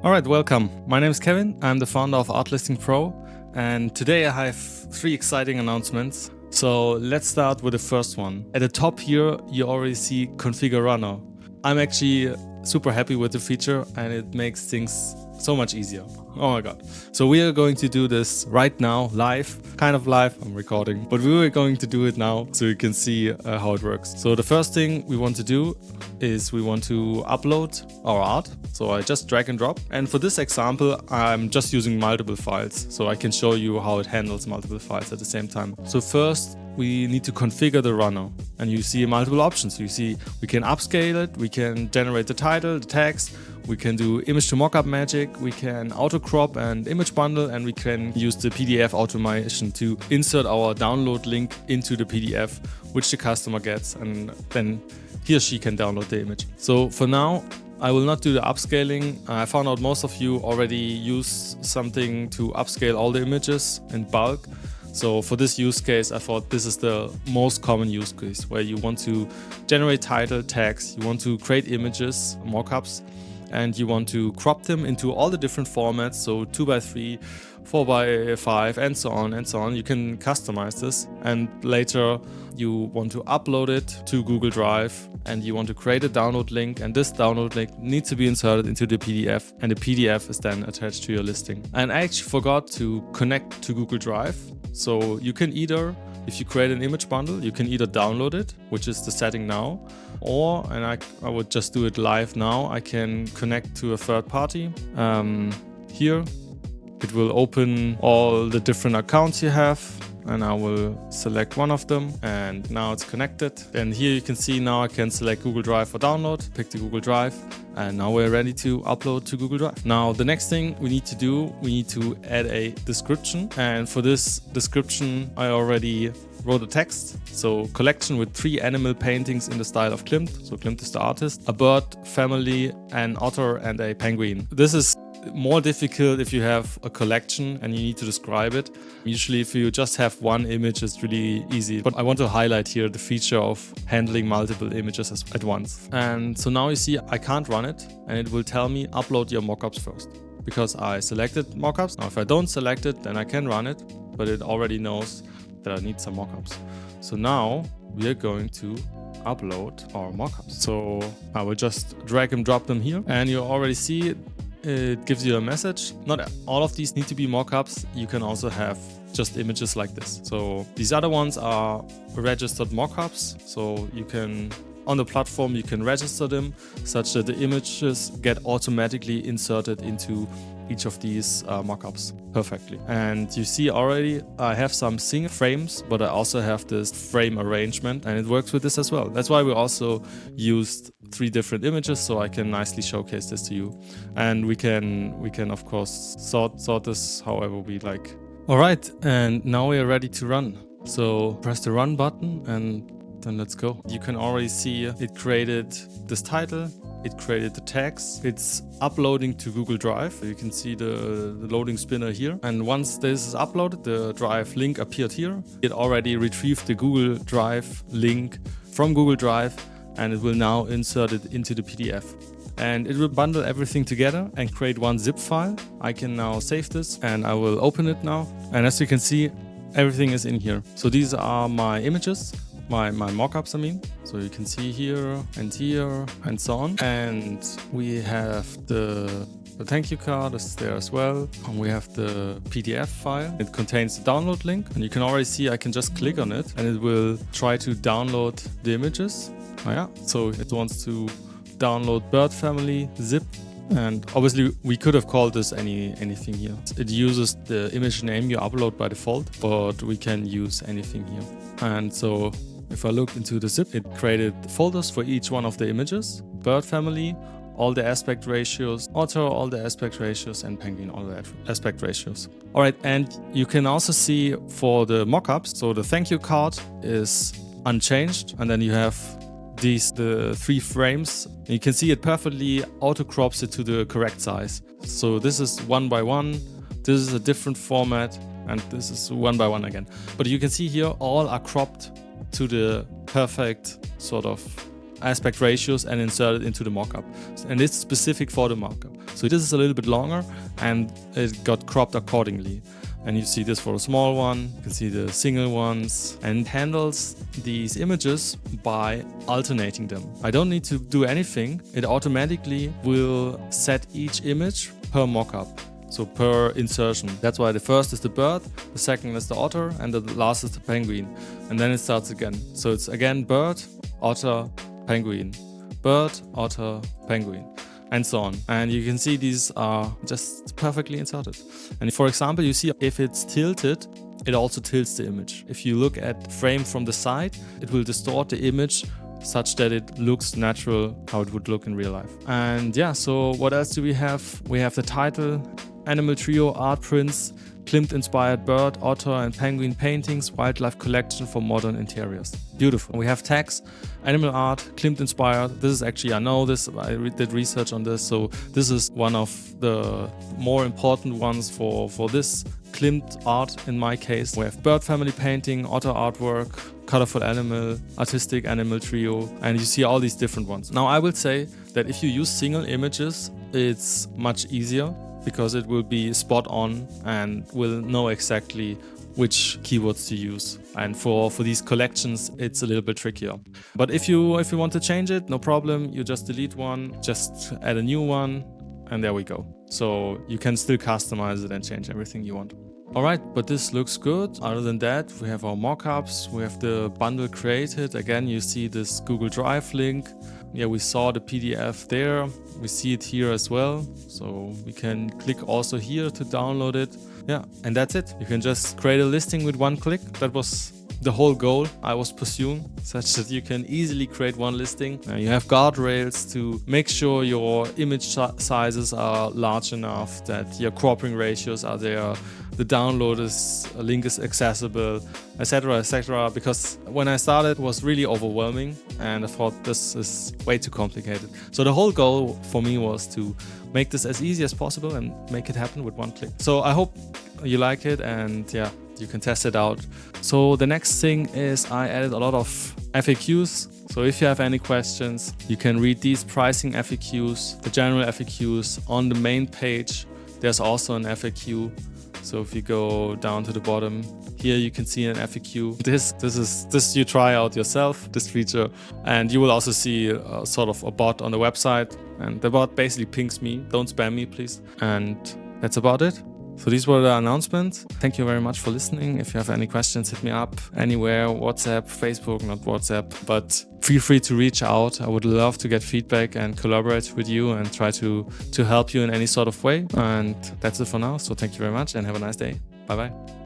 All right, welcome. My name is Kevin. I'm the founder of ArtListingPro, and today I have 3 exciting announcements. So let's start with the first one. At the top here, you already see Configure Runner. I'm actually super happy with the feature and it makes things so much easier. Oh my God. So we are going to do this right now, live, kind of live, I'm recording, but we were going to do it now so you can see how it works. So the first thing we want to do is we want to upload our art. So I just drag and drop. And for this example, I'm just using multiple files. So I can show you how it handles multiple files at the same time. So first, we need to configure the runner, and you see multiple options. You see we can upscale it, we can generate the title, the text, we can do image to mockup magic, we can auto crop and image bundle, and we can use the PDF automation to insert our download link into the PDF, which the customer gets, and then he or she can download the image. So for now, I will not do the upscaling. I found out most of you already use something to upscale all the images in bulk. So for this use case, I thought this is the most common use case where you want to generate title, text, you want to create images, mockups, and you want to crop them into all the different formats. So 2x3, 4x5, and so on and so on. You can customize this, and later you want to upload it to Google Drive and you want to create a download link, and this download link needs to be inserted into the PDF, and the PDF is then attached to your listing. And I actually forgot to connect to Google Drive. So you can either, if you create an image bundle, you can either download it, which is the setting now, or, and I would just do it live now, I can connect to a third party. Here, it will open all the different accounts you have, and I will select one of them, and now it's connected. And here you can see now I can select Google Drive for download, pick the Google Drive, and now we're ready to upload to Google Drive. Now the next thing we need to do, we need to add a description, and for this description I already wrote a text. So collection with 3 animal paintings in the style of Klimt. So Klimt is the artist, a bird family, an otter, and a penguin. This is more difficult if you have a collection and you need to describe it. Usually if you just have one image, it's really easy. But I want to highlight here the feature of handling multiple images at once. And so now you see I can't run it, and it will tell me upload your mockups first, because I selected mockups. Now if I don't select it, then I can run it, but it already knows that I need some mockups. So now we are going to upload our mockups. So I will just drag and drop them here, and you already see it gives you a message. Not all of these need to be mockups. You can also have just images like this. So these other ones are registered mockups. So you can, on the platform, you can register them such that the images get automatically inserted into each of these mockups perfectly. And you see already I have some single frames, but I also have this frame arrangement, and it works with this as well. That's why we also used 3 different images, so I can nicely showcase this to you. And we can of course sort this however we like. All right, and now we are ready to run. So press the run button and then let's go. You can already see it created this title. It created the text. It's uploading to Google Drive. You can see the loading spinner here. And once this is uploaded, the Drive link appeared here. It already retrieved the Google Drive link from Google Drive, and it will now insert it into the PDF. And it will bundle everything together and create one zip file. I can now save this, and I will open it now. And as you can see, everything is in here. So these are my images. My mockups, I mean. So you can see here and so on. And we have the thank you card is there as well. And we have the PDF file. It contains the download link. And you can already see I can just click on it and it will try to download the images. Oh yeah, so it wants to download bird family zip. And obviously we could have called this anything here. It uses the image name you upload by default, but we can use anything here. And so if I look into the zip, it created folders for each one of the images. Bird family, all the aspect ratios, otter, all the aspect ratios, and penguin, all the aspect ratios. All right, and you can also see for the mockups, so the thank you card is unchanged, and then you have the 3 frames. You can see it perfectly auto crops it to the correct size. So this is 1 by 1, this is a different format, and this is 1 by 1 again. But you can see here all are cropped to the perfect sort of aspect ratios and inserted into the mockup. And it's specific for the mockup. So this is a little bit longer and it got cropped accordingly. And you see this for a small one, you can see the single ones, and it handles these images by alternating them. I don't need to do anything. It automatically will set each image per mockup. So per insertion. That's why the first is the bird, the second is the otter, and the last is the penguin. And then it starts again. So it's again bird, otter, penguin. Bird, otter, penguin. And so on. And you can see these are just perfectly inserted. And for example, you see if it's tilted, it also tilts the image. If you look at the frame from the side, it will distort the image such that it looks natural, how it would look in real life. And yeah, so what else do we have? We have the title, Animal Trio, Art Prints, Klimt-inspired bird, otter and penguin paintings, wildlife collection for modern interiors. Beautiful. We have tags, animal art, Klimt-inspired. This is actually, I know this, I did research on this, so this is one of the more important ones for this Klimt art in my case. We have bird family painting, otter artwork, colorful animal, artistic animal trio, and you see all these different ones. Now I will say that if you use single images, it's much easier, because it will be spot on and will know exactly which keywords to use. And for these collections, it's a little bit trickier. But if you want to change it, no problem. You just delete one, just add a new one, and there we go. So you can still customize it and change everything you want. All right, but this looks good. Other than that, we have our mockups. We have the bundle created. Again, you see this Google Drive link. Yeah, we saw the PDF there. We see it here as well. So we can click also here to download it. Yeah, and that's it. You can just create a listing with one click. That was the whole goal I was pursuing, such that you can easily create one listing. You have guardrails to make sure your image sizes are large enough, that your cropping ratios are there, the download link is accessible, etc. Because when I started, it was really overwhelming and I thought this is way too complicated. So the whole goal for me was to make this as easy as possible and make it happen with one click. So I hope you like it, and yeah, you can test it out. So the next thing is I added a lot of FAQs. So if you have any questions, you can read these pricing FAQs, the general FAQs on the main page. There's also an FAQ. So if you go down to the bottom, here you can see an FAQ. This you try out yourself, this feature, and you will also see sort of a bot on the website, and the bot basically pings me, don't spam me please. And that's about it. So these were the announcements. Thank you very much for listening. If you have any questions, hit me up anywhere, WhatsApp, Facebook, not WhatsApp, but feel free to reach out. I would love to get feedback and collaborate with you and try to help you in any sort of way. And that's it for now. So thank you very much and have a nice day. Bye-bye.